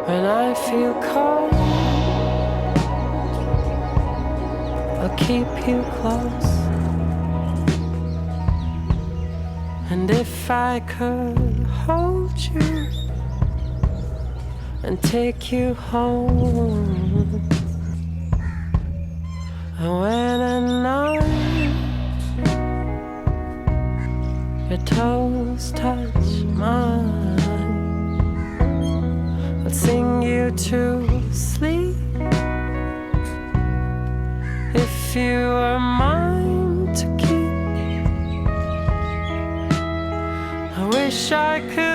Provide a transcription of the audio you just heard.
When I feel cold, I'll keep you close. And if I could hold you and take you home, and when at night your toes touch mine, I'll sing you to sleep if you are mine to keep. I wish I could